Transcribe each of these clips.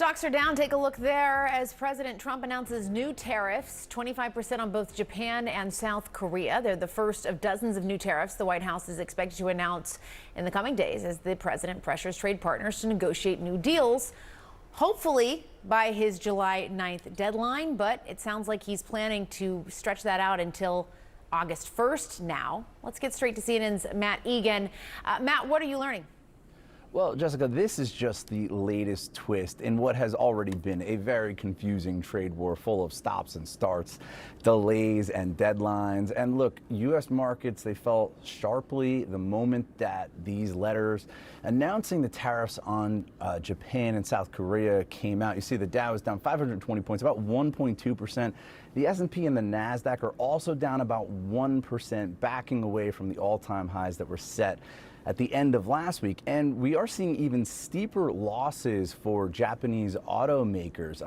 Stocks are down. Take a look there as President Trump announces new tariffs, 25% on both Japan and South Korea. They're the first of dozens of new tariffs the White House is expected to announce in the coming days as the president pressures trade partners to negotiate new deals, hopefully by his July 9th deadline. But it sounds like he's planning to stretch that out until August 1st now. Let's get straight to CNN's Matt Egan. Matt, what are you learning? Well, Jessica, this is just the latest twist in what has already been a very confusing trade war full of stops and starts, delays and deadlines. And look, U.S. markets, they fell sharply the moment that these letters announcing the tariffs on Japan and South Korea came out. You see the Dow is down 520 points, about 1.2%. The S&P and the NASDAQ are also down about 1%, backing away from the all-time highs that were set at the end of last week. And we are seeing even steeper losses for Japanese automakers.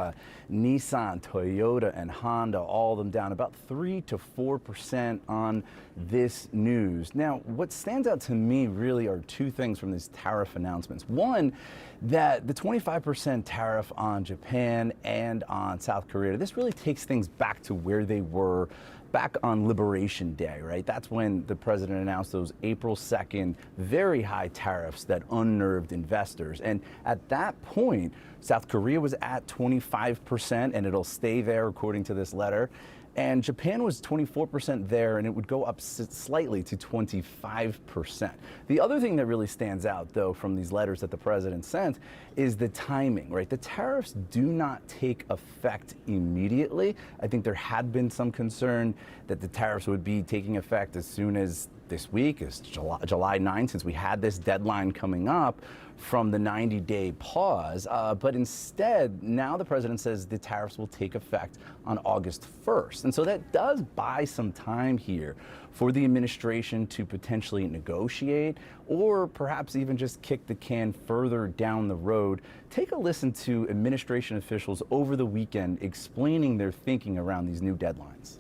Nissan, Toyota, and Honda, all of them down about 3 to 4% on this news. Now, what stands out to me really are two things from these tariff announcements. One, that the 25% tariff on Japan and on South Korea, this really takes things back to where they were back on Liberation Day, right? That's when the president announced those April 2nd very high tariffs that unnerved investors. And at that point, South Korea was at 25%, and it'll stay there according to this letter. And Japan was 24% there, and it would go up slightly to 25%. The other thing that really stands out, though, from these letters that the president sent is the timing, right? The tariffs do not take effect immediately. I think there had been some concern that the tariffs would be taking effect as soon as this week, as July 9th, since we had this deadline coming up from the 90-day pause. But instead, now the president says the tariffs will take effect on August 1st. And so that does buy some time here for the administration to potentially negotiate or perhaps even just kick the can further down the road. Take a listen to administration officials over the weekend explaining their thinking around these new deadlines.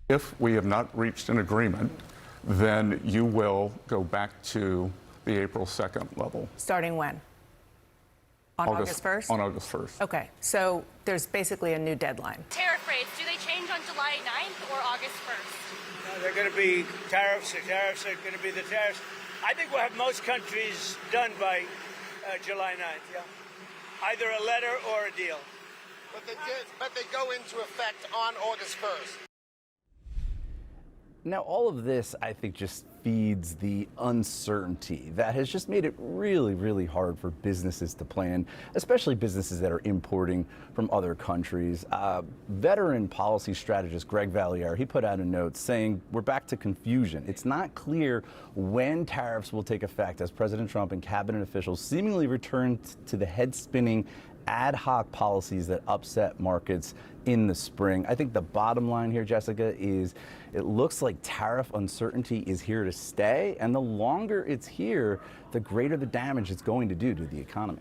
If we have not reached an agreement, then you will go back to the April 2nd level. Starting when? On August 1st? On August 1st. Okay, so there's basically a new deadline. Tariff rates, do they change on July 9th or August 1st? No, they're going to be tariffs. The tariffs are going to be the tariffs. I think we'll have most countries done by July 9th, yeah. Either a letter or a deal. But they go into effect on August 1st. Now, all of this, I think, just feeds the uncertainty that has just made it really, really hard for businesses to plan, especially businesses that are importing from other countries. Veteran policy strategist Greg Valliere, he put out a note saying we're back to confusion. It's not clear when tariffs will take effect as President Trump and cabinet officials seemingly return to the head-spinning ad hoc policies that upset markets in the spring. I think the bottom line here, Jessica, is it looks like tariff uncertainty is here to stay, and the longer it's here, the greater the damage it's going to do to the economy.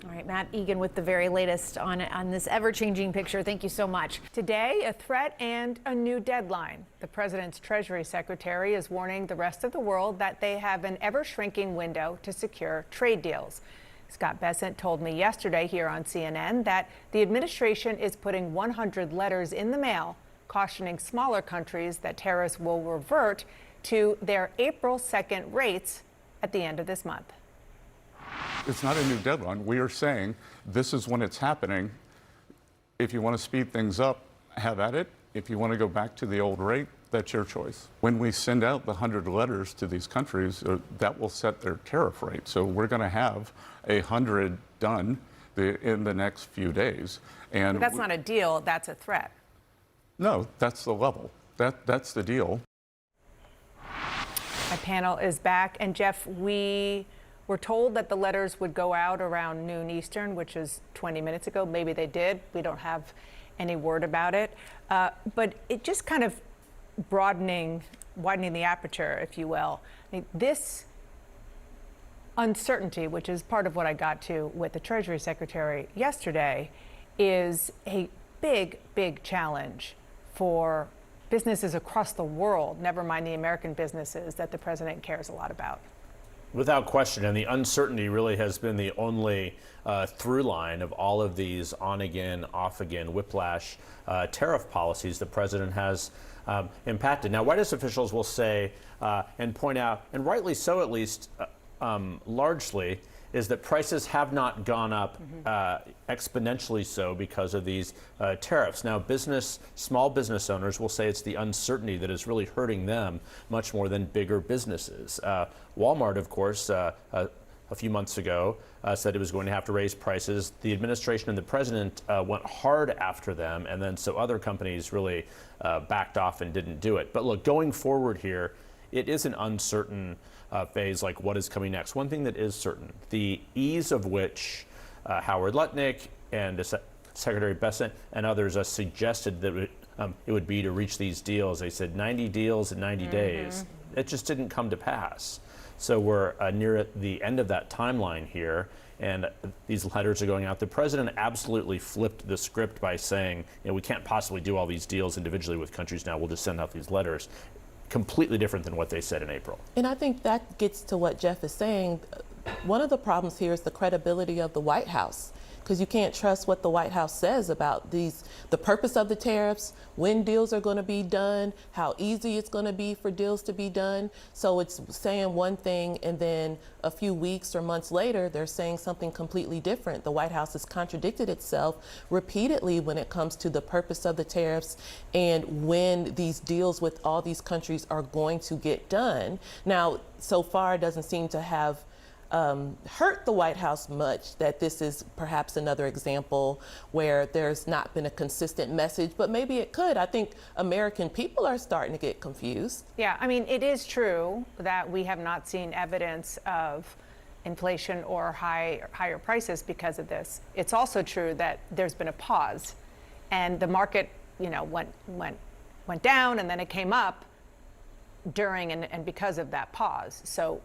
All right, Matt Egan with the very latest on this ever-changing picture. Thank you so much. Today, a threat and a new deadline. The president's Treasury Secretary is warning the rest of the world that they have an ever-shrinking window to secure trade deals. Scott Bessent told me yesterday here on CNN that the administration is putting 100 letters in the mail cautioning smaller countries that tariffs will revert to their April 2nd rates at the end of this month. It's not a new deadline. We are saying this is when it's happening. If you want to speed things up, have at it. If you want to go back to the old rate, that's your choice. When we send out the 100 letters to these countries, that will set their tariff rate. So we're going to have 100 done in the next few days. And but that's not a deal, that's a threat. No, that's the level. That's the deal. My panel is back. And Jeff, we were told that the letters would go out around noon Eastern, which is 20 minutes ago. Maybe they did. We don't have any word about it. But it just kind of widening the aperture, if you will. I mean, this uncertainty, which is part of what I got to with the Treasury Secretary yesterday, is a big, big challenge for businesses across the world, never mind the American businesses that the president cares a lot about. Without question, and the uncertainty really has been the only through line of all of these on-again, off-again, whiplash tariff policies the president has impacted. Now, White House officials will say and point out, and rightly so at least, largely, is that prices have not gone up exponentially so because of these tariffs. Now, small business owners will say it's the uncertainty that is really hurting them much more than bigger businesses. Walmart, of course, a few months ago said it was going to have to raise prices. The administration and the president went hard after them, and then so other companies really backed off and didn't do it. But look, going forward here, it is an uncertain phase, like what is coming next. One thing that is certain, the ease of which Howard Lutnick and Secretary Bessent and others suggested that it would be to reach these deals. They said 90 deals in 90 days. It just didn't come to pass. So we're near the end of that timeline here, and these letters are going out. The president absolutely flipped the script by saying, we can't possibly do all these deals individually with countries now. We'll just send out these letters. Completely different than what they said in April. And I think that gets to what Jeff is saying. One of the problems here is the credibility of the White House, because you can't trust what the White House says about the purpose of the tariffs, when deals are going to be done, how easy it's going to be for deals to be done. So it's saying one thing, and then a few weeks or months later, they're saying something completely different. The White House has contradicted itself repeatedly when it comes to the purpose of the tariffs and when these deals with all these countries are going to get done. Now, so far, it doesn't seem to have hurt the White House much that this is perhaps another example where there's not been a consistent message, but maybe it could. I think American people are starting to get confused. Yeah, I mean, it is true that we have not seen evidence of inflation or higher prices because of this. It's also true that there's been a pause, and the market, went down, and then it came up during and because of that pause. So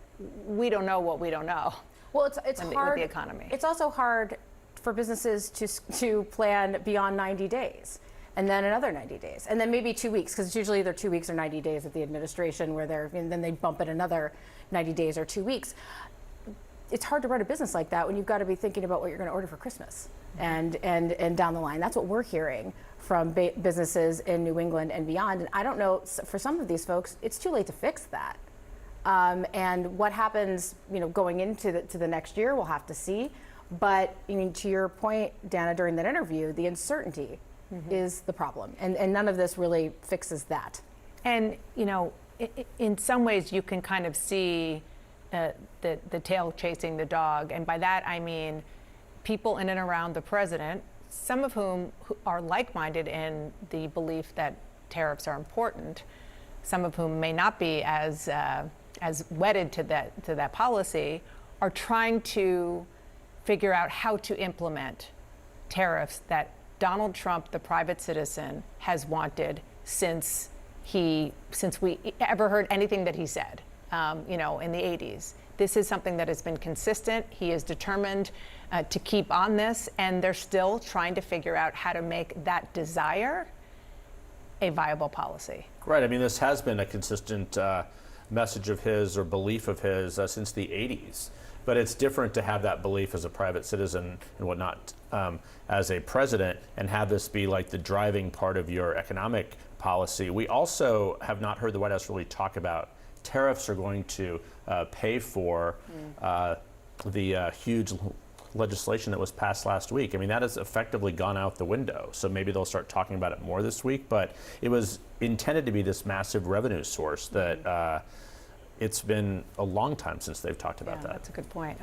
we don't know what we don't know. Well, it's hard with the economy. It's also hard for businesses to plan beyond 90 days, and then another 90 days, and then maybe 2 weeks, because it's usually either 2 weeks or 90 days at the administration, and then they bump it another 90 days or 2 weeks. It's hard to run a business like that when you've got to be thinking about what you're going to order for Christmas and down the line. That's what we're hearing from businesses in New England and beyond. And I don't know, for some of these folks, it's too late to fix that. And what happens, going into the next year, we'll have to see. But to your point, Dana, during that interview, the uncertainty is the problem, and none of this really fixes that. And in some ways, you can kind of see the tail chasing the dog, and by that I mean people in and around the president, some of whom are like-minded in the belief that tariffs are important, some of whom may not be as wedded to that policy, are trying to figure out how to implement tariffs that Donald Trump, the private citizen, has wanted since we ever heard anything that he said, in the 80s. This is something that has been consistent. He is determined to keep on this, and they're still trying to figure out how to make that desire a viable policy. Right. I mean, this has been a consistent message of his or belief of his since the 80s. But it's different to have that belief as a private citizen and whatnot as a president, and have this be like the driving part of your economic policy. We also have not heard the White House really talk about tariffs are going to pay for the huge legislation that was passed last week. I mean, that has effectively gone out the window. So maybe they'll start talking about it more this week. But it was intended to be this massive revenue source that it's been a long time since they've talked about that. That's a good point.